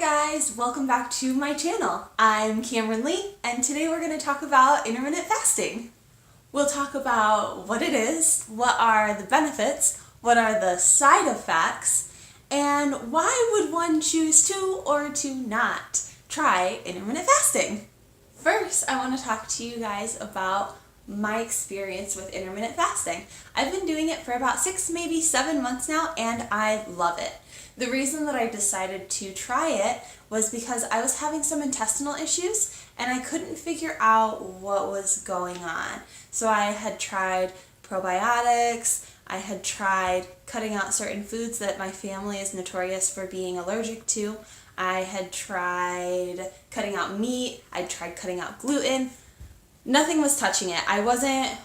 guys, welcome back to my channel. I'm Cameron Lee, and today we're going to talk about intermittent fasting. We'll talk about what it is, what are the benefits, what are the side effects, and why would one choose to or to not try intermittent fasting. First, I want to talk to you guys about my experience with intermittent fasting. I've been doing it for about 6, maybe 7 months now, and I love it. The reason that I decided to try it was because I was having some intestinal issues and I couldn't figure out what was going on. So I had tried probiotics, I had tried cutting out certain foods that my family is notorious for being allergic to. I had tried cutting out meat, I tried cutting out gluten. Nothing was touching it. I wasn't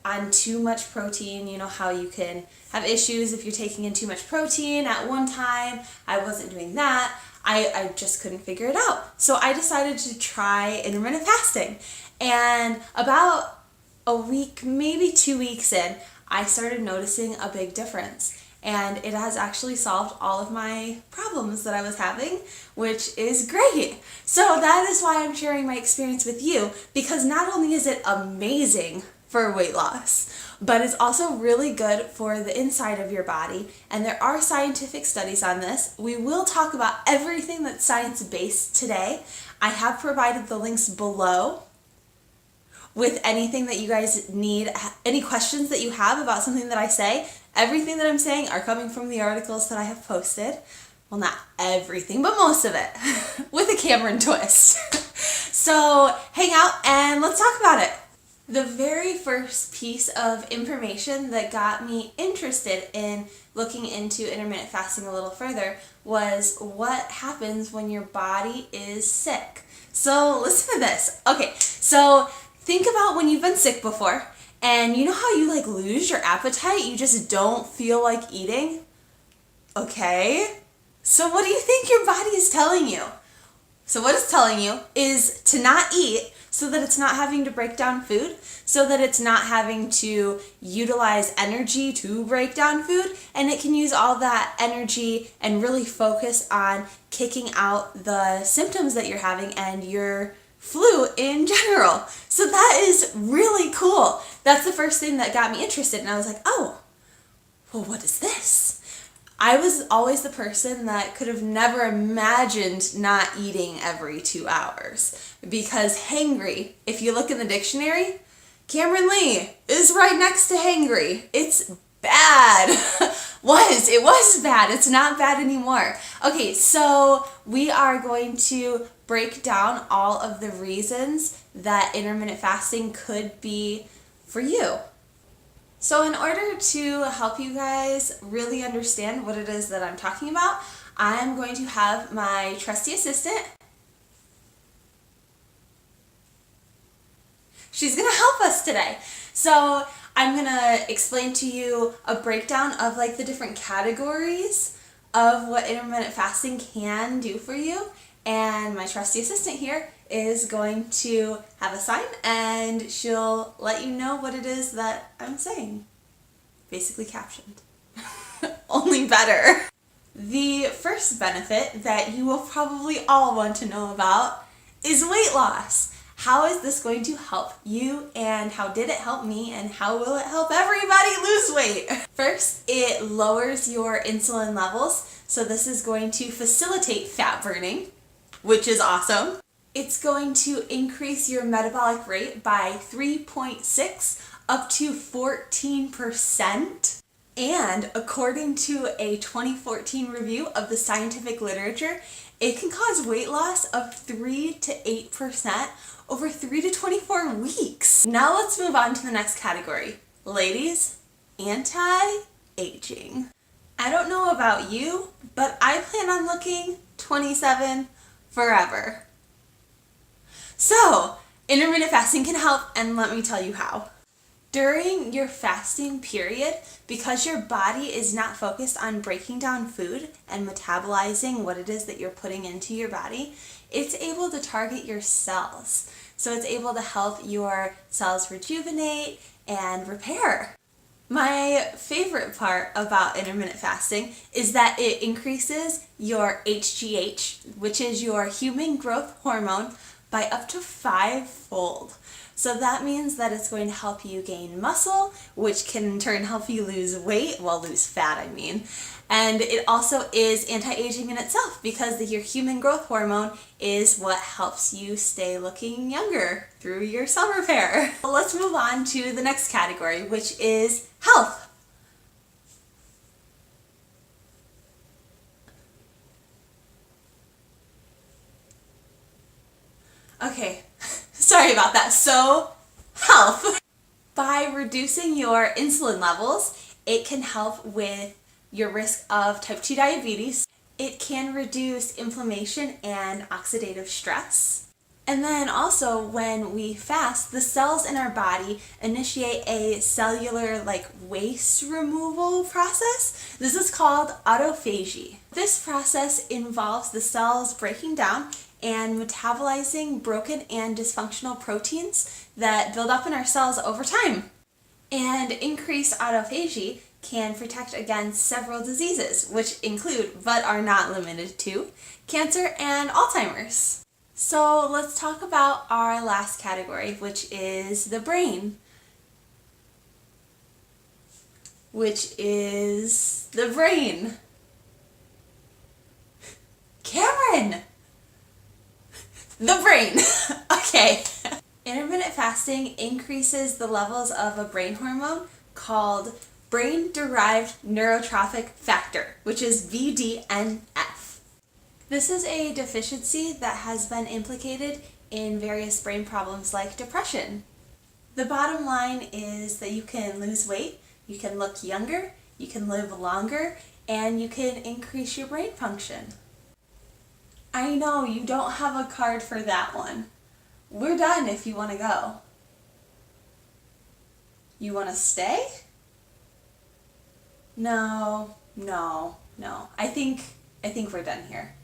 on too much protein. You know how you can have issues if you're taking in too much protein at one time. I wasn't doing that. I just couldn't figure it out. So I decided to try intermittent fasting. And about a week, maybe 2 weeks in, I started noticing a big difference. And it has actually solved all of my problems that I was having, which is great. So that is why I'm sharing my experience with you, because not only is it amazing for weight loss, but it's also really good for the inside of your body. And there are scientific studies on this. We will talk about everything that's science-based today. I have provided the links below with anything that you guys need, any questions that you have about something that I say. Everything that I'm saying are coming from the articles that I have posted. Well, not everything, but most of it, with a Cameron twist. So hang out and let's talk about it. The very first piece of information that got me interested in looking into intermittent fasting a little further was what happens when your body is sick. So listen to this. Okay, so think about when you've been sick before, and you know how you lose your appetite? You just don't feel like eating? Okay, so what do you think your body is telling you? So what it's telling you is to not eat so that it's not having to break down food, so that it's not having to utilize energy to break down food, and it can use all that energy and really focus on kicking out the symptoms that you're having and your flu in general. So that is really cool. That's the first thing that got me interested, and I was like, oh, well, what is this? I was always the person that could have never imagined not eating every 2 hours, because hangry, if you look in the dictionary, Cameron Lee is right next to hangry. It's bad. It was bad. It's not bad anymore. Okay, so we are going to break down all of the reasons that intermittent fasting could be for you. So in order to help you guys really understand what it is that I'm talking about, I'm going to have my trusty assistant. She's going to help us today. So I'm going to explain to you a breakdown of the different categories of what intermittent fasting can do for you. And my trusty assistant here is going to have a sign, and she'll let you know what it is that I'm saying. Basically captioned. Only better. The first benefit that you will probably all want to know about is weight loss. How is this going to help you, and how did it help me, and how will it help everybody lose weight? First, it lowers your insulin levels, so this is going to facilitate fat burning, which is awesome. It's going to increase your metabolic rate by 3.6 up to 14%. And according to a 2014 review of the scientific literature, it can cause weight loss of 3 to 8% over 3 to 24 weeks. Now let's move on to the next category. Ladies, anti-aging. I don't know about you, but I plan on looking 27 forever. So, intermittent fasting can help, and let me tell you how. During your fasting period, because your body is not focused on breaking down food and metabolizing what it is that you're putting into your body, it's able to target your cells. So it's able to help your cells rejuvenate and repair. My favorite part about intermittent fasting is that it increases your HGH, which is your human growth hormone, by up to 5-fold. So that means that it's going to help you gain muscle, which can in turn help you lose weight, well, lose fat, I mean. And it also is anti-aging in itself because your human growth hormone is what helps you stay looking younger through your cell repair. Let's move on to the next category, which is health. Okay, sorry about that. So, health. By reducing your insulin levels, it can help with your risk of type 2 diabetes. It can reduce inflammation and oxidative stress. And then also when we fast, the cells in our body initiate a cellular waste removal process. This is called autophagy. This process involves the cells breaking down and metabolizing broken and dysfunctional proteins that build up in our cells over time. And increased autophagy can protect against several diseases, which include, but are not limited to, cancer and Alzheimer's. So let's talk about our last category, which is the brain. Cameron! The brain! Okay. Intermittent fasting increases the levels of a brain hormone called brain-derived neurotrophic factor, which is BDNF. This is a deficiency that has been implicated in various brain problems like depression. The bottom line is that you can lose weight, you can look younger, you can live longer, and you can increase your brain function. I know you don't have a card for that one. We're done if you want to go. You want to stay? No. I think we're done here.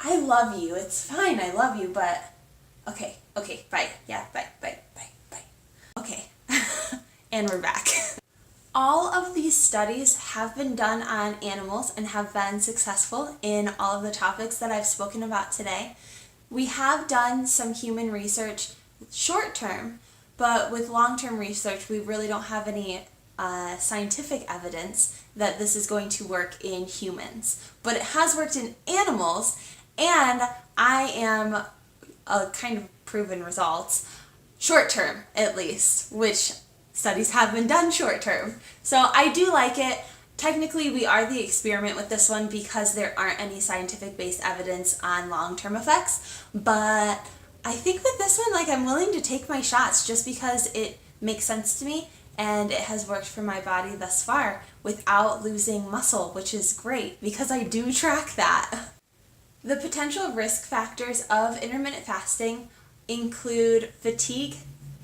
I love you. It's fine. I love you, but okay. Bye. Yeah, bye. Okay. And we're back. All of these studies have been done on animals and have been successful in all of the topics that I've spoken about today. We have done some human research short term, but with long-term research, we really don't have any scientific evidence that this is going to work in humans. But it has worked in animals, and I am kind of proven results, short term at least, which studies have been done short term. So I do like it. Technically, we are the experiment with this one because there aren't any scientific based evidence on long-term effects, but I think with this one, I'm willing to take my shots just because it makes sense to me and it has worked for my body thus far without losing muscle, which is great because I do track that. The potential risk factors of intermittent fasting include fatigue,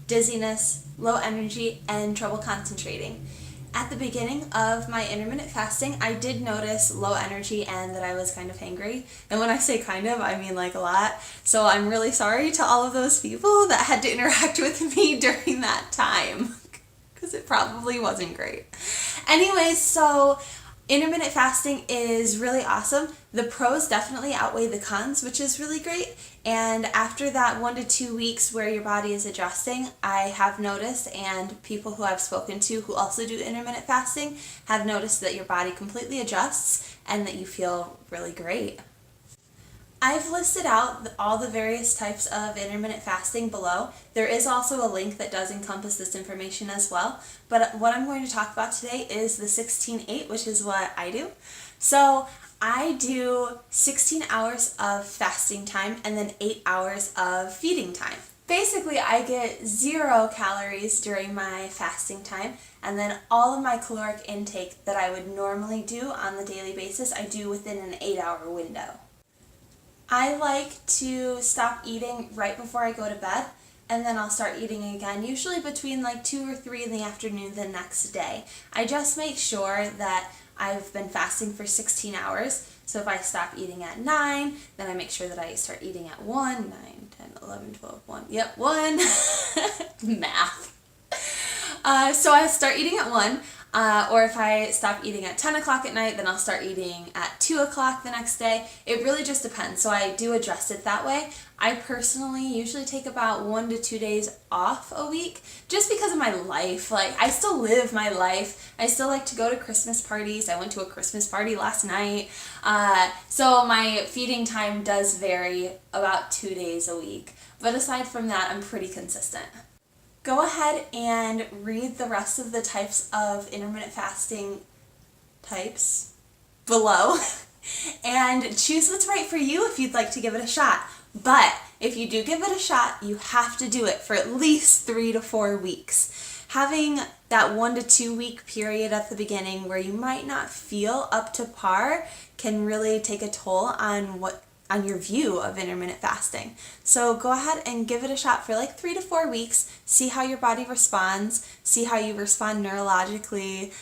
dizziness, low energy, and trouble concentrating. At the beginning of my intermittent fasting, I did notice low energy and that I was kind of hangry. And when I say kind of, I mean a lot. So I'm really sorry to all of those people that had to interact with me during that time, because it probably wasn't great. Anyways, so intermittent fasting is really awesome. The pros definitely outweigh the cons, which is really great. And after that 1 to 2 weeks where your body is adjusting, I have noticed, and people who I've spoken to who also do intermittent fasting have noticed that your body completely adjusts and that you feel really great. I've listed out all the various types of intermittent fasting below. There is also a link that does encompass this information as well. But what I'm going to talk about today is the 16-8, which is what I do. So I do 16 hours of fasting time and then 8 hours of feeding time. Basically, I get 0 calories during my fasting time, and then all of my caloric intake that I would normally do on the daily basis, I do within an 8-hour window. I like to stop eating right before I go to bed, and then I'll start eating again, usually between 2 or 3 in the afternoon the next day. I just make sure that I've been fasting for 16 hours, so if I stop eating at 9, then I make sure that I start eating at 1, 9, 10, 11, 12, 1. Yep, 1. Math. So I start eating at 1, or if I stop eating at 10 o'clock at night, then I'll start eating at 2 o'clock the next day. It really just depends, so I do adjust it that way. I personally usually take about 1 to 2 days off a week, just because of my life. Like, I still live my life. I still like to go to Christmas parties. I went to a Christmas party last night. So my feeding time does vary about 2 days a week. But aside from that, I'm pretty consistent. Go ahead and read the rest of the types of intermittent fasting types below and choose what's right for you if you'd like to give it a shot. But if you do give it a shot, you have to do it for at least 3 to 4 weeks. Having that 1 to 2 week period at the beginning where you might not feel up to par can really take a toll on your view of intermittent fasting. So go ahead and give it a shot for like 3 to 4 weeks, see how your body responds, see how you respond neurologically,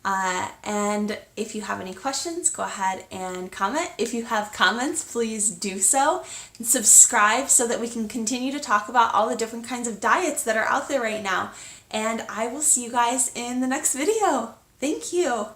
and if you have any questions, go ahead and comment. If you have comments, please do so, and subscribe so that we can continue to talk about all the different kinds of diets that are out there right now. And I will see you guys in the next video. Thank you.